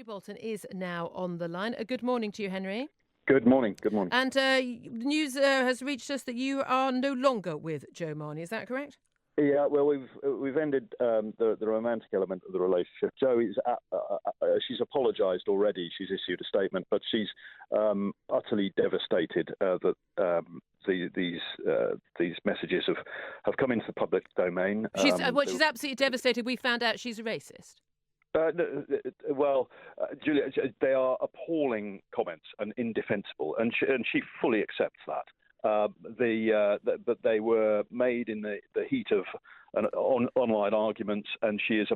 Henry Bolton is now on the line. Good morning to you, Henry. Good morning. Good morning. And news has reached us that you are no longer with Jo Marney. Is that correct? Yeah, well, we've ended the romantic element of the relationship. Jo is she's apologised already. She's issued a statement, but she's utterly devastated that these messages have come into the public domain. She's absolutely devastated. We found out she's a racist. Julia, they are appalling comments and indefensible, and she fully accepts that. But they were made in the heat of an online argument, and she is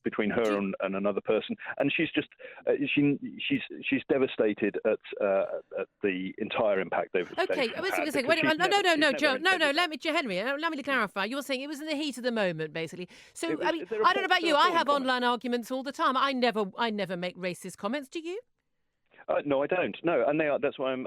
between her and another person, and she's just she's devastated at the entire impact they've. Okay, wait a second. No, Joe, Let me clarify. You're saying it was in the heat of the moment, basically. So I don't know about you. I have online arguments all the time. I never make racist comments. Do you? No, I don't. No, and they are. That's why I'm.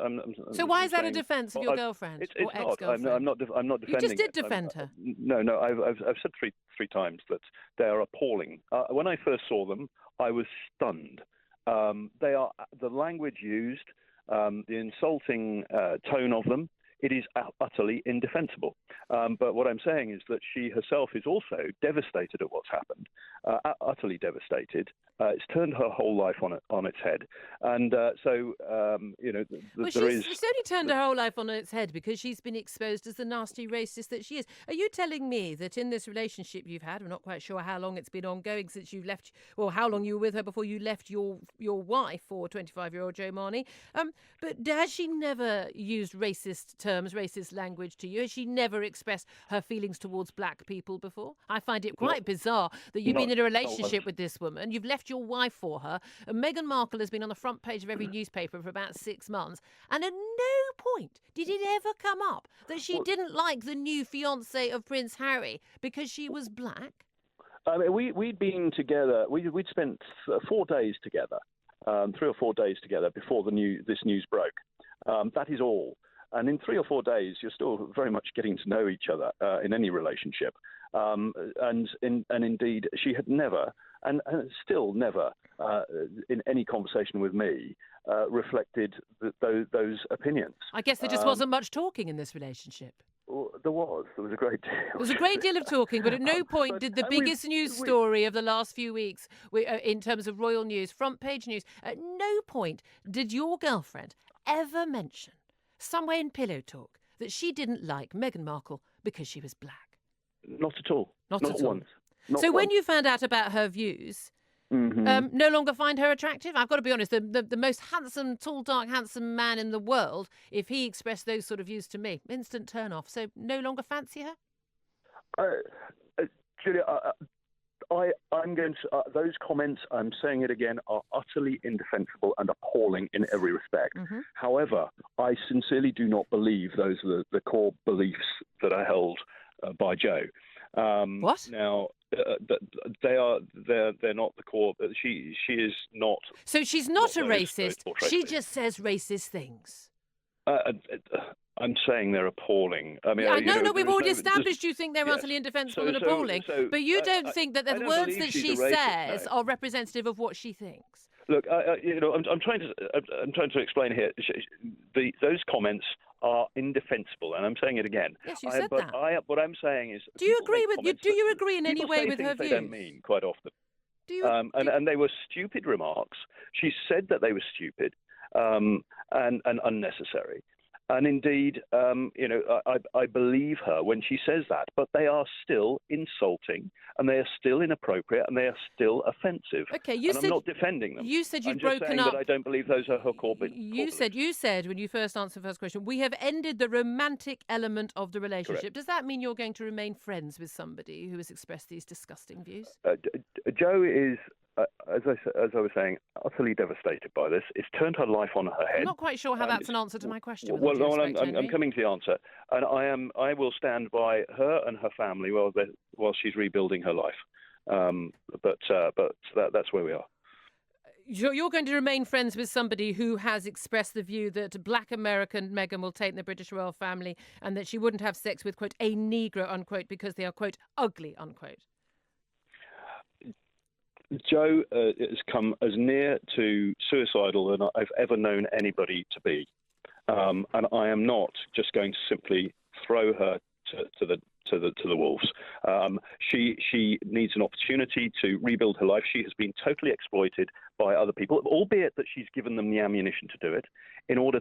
So why is that a defence of your girlfriend or ex-girlfriend? I'm not defending. You just did defend her. No. I've said three times that they are appalling. When I first saw them, I was stunned. They are the language used, the insulting tone of them. It is utterly indefensible. But what I'm saying is that she herself is also devastated at what's happened, utterly devastated. It's turned her whole life on its head, and it's only turned her whole life on its head because she's been exposed as the nasty racist that she is. Are you telling me that in this relationship you've had, I'm not quite sure how long it's been ongoing since you've left, or how long you were with her before you left your wife, or 25-year-old Jo Marney, but has she never used racist terms, racist language to you? Has she never expressed her feelings towards black people before? I find it quite bizarre that you've been in a relationship with this woman, you've left your wife for her, and Meghan Markle has been on the front page of every newspaper for about 6 months, and at no point did it ever come up that she didn't like the new fiancé of Prince Harry because she was black. We'd been together. We'd spent 4 days together, 3 or 4 days together before this news broke. That is all. And in 3 or 4 days, you're still very much getting to know each other in any relationship. And indeed, she had never, and still never, in any conversation with me, reflected those opinions. I guess there just wasn't much talking in this relationship. There was a great deal. There was a great deal of talking, but at no point did the biggest news story of the last few weeks, in terms of royal news, front page news, at no point did your girlfriend ever mention, somewhere in pillow talk, that she didn't like Meghan Markle because she was black. Not at all. Not at all. Once. When you found out about her views, no longer find her attractive? I've got to be honest, the most handsome, tall, dark, handsome man in the world, if he expressed those sort of views to me, instant turn off. So no longer fancy her? Julia, I'm going to those comments, I'm saying it again, are utterly indefensible and appalling in every respect. However, I sincerely do not believe those are the core beliefs that are held by Jo. What? Now, they're not the core. She is not. So she's not a racist. She just says racist things. I'm saying they're appalling. I mean, we've already established you think they're utterly indefensible and appalling, but you don't think that the words that she says are representative of what she thinks. Look, I'm trying to explain here. Those comments are indefensible, and I'm saying it again. Yes, you said that. What I'm saying is, do you agree in any way with her views? They don't mean quite often. Do you? And they were stupid remarks. She said that they were stupid and unnecessary. And indeed, I believe her when she says that, but they are still insulting, and they are still inappropriate, and they are still offensive. Okay, I'm not defending them. You said you'd broken broken up. up. That I don't believe those are her core beliefs. You said when you first answered the first question, we have ended the romantic element of the relationship. Correct. Does that mean you're going to remain friends with somebody who has expressed these disgusting views? Jo is, as I was saying, utterly devastated by this. It's turned her life on her head. I'm not quite sure how that's an answer to my question. I'm coming to the answer, and I will stand by her and her family while she's rebuilding her life. But that's where we are. You're going to remain friends with somebody who has expressed the view that black American Meghan will take the British royal family, and that she wouldn't have sex with, quote, a Negro, unquote, because they are, quote, ugly, unquote. Jo has come as near to suicidal than I've ever known anybody to be, and I am not just going to simply throw her to the wolves. She needs an opportunity to rebuild her life. She has been totally exploited by other people, albeit that she's given them the ammunition to do it, in order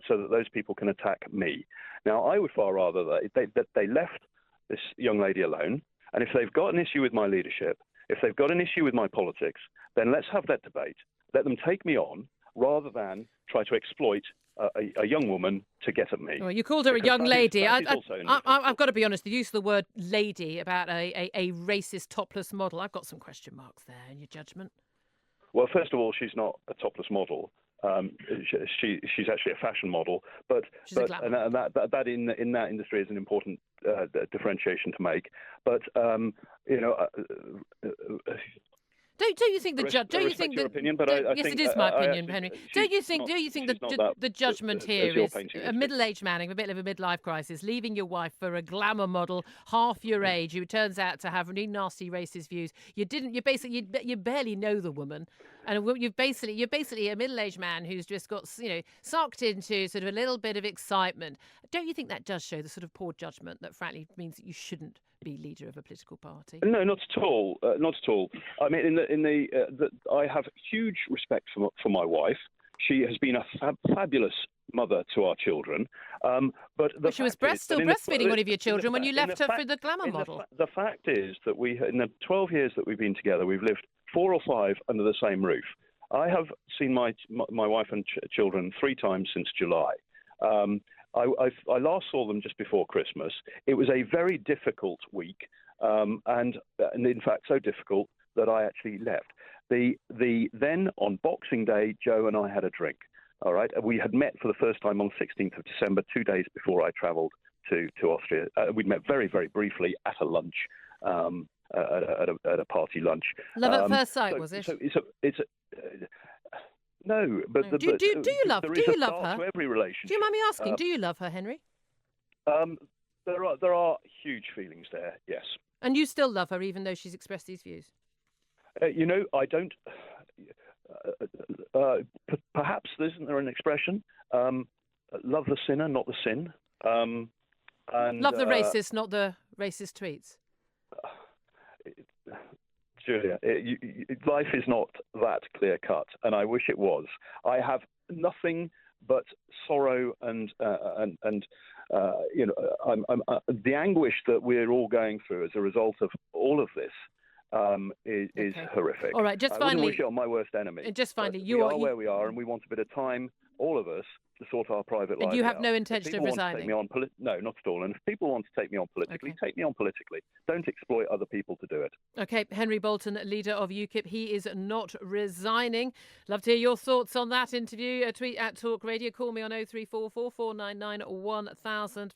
so that those people can attack me. Now, I would far rather that they left this young lady alone, and if they've got an issue with my leadership, if they've got an issue with my politics, then let's have that debate. Let them take me on, rather than try to exploit a young woman to get at me. Well, you called her a young lady. I've got to be honest, the use of the word lady about a racist topless model, I've got some question marks there in your judgment. Well, first of all, she's not a topless model. She's actually a fashion model, but that in that industry is an important differentiation to make. But Don't you think the judge? Don't you think your opinion? But yes, think, it is my opinion, actually, Henry. Don't you think the judgment here is a middle-aged man in a bit of a midlife crisis, leaving your wife for a glamour model half your age who turns out to have really nasty racist views? You barely know the woman, and you're basically a middle-aged man who's just got sucked into sort of a little bit of excitement. Don't you think that does show the sort of poor judgment that frankly means that you shouldn't be leader of a political party? No, not at all. Not at all. I mean, I have huge respect for my wife. She has been a fabulous mother to our children. But she was still breastfeeding one of your children when you left her for the glamour model. The fact is that in the 12 years that we've been together, we've lived 4 or 5 under the same roof. I have seen my wife and children 3 times since July. I last saw them just before Christmas. It was a very difficult week, and in fact so difficult that I actually left. Then on Boxing Day, Jo and I had a drink. All right, we had met for the first time on 16th of December, 2 days before I travelled to Austria. We'd met very, very briefly at a lunch, at a party lunch. Love at first sight, was it? So it's no, but do you love her? To every relationship. Do you mind me asking? Do you love her, Henry? There are huge feelings there. Yes. And you still love her, even though she's expressed these views. I don't. Perhaps isn't there an expression? Love the sinner, not the sin. And love the racist, not the racist tweets. Julia, life is not that clear cut, and I wish it was. I have nothing but sorrow and the anguish that we're all going through as a result of all of this is horrific. All right, just I finally, wouldn't wish it on my worst enemy. Just finally, we are where we are, and we want a bit of time, all of us, to sort our private lives out. And you have no intention of resigning? No, not at all. And if people want to take me on politically, take me on politically. Don't exploit other people to do it. OK, Henry Bolton, leader of UKIP. He is not resigning. Love to hear your thoughts on that interview. Tweet at Talk Radio. Call me on 0344 499 1000.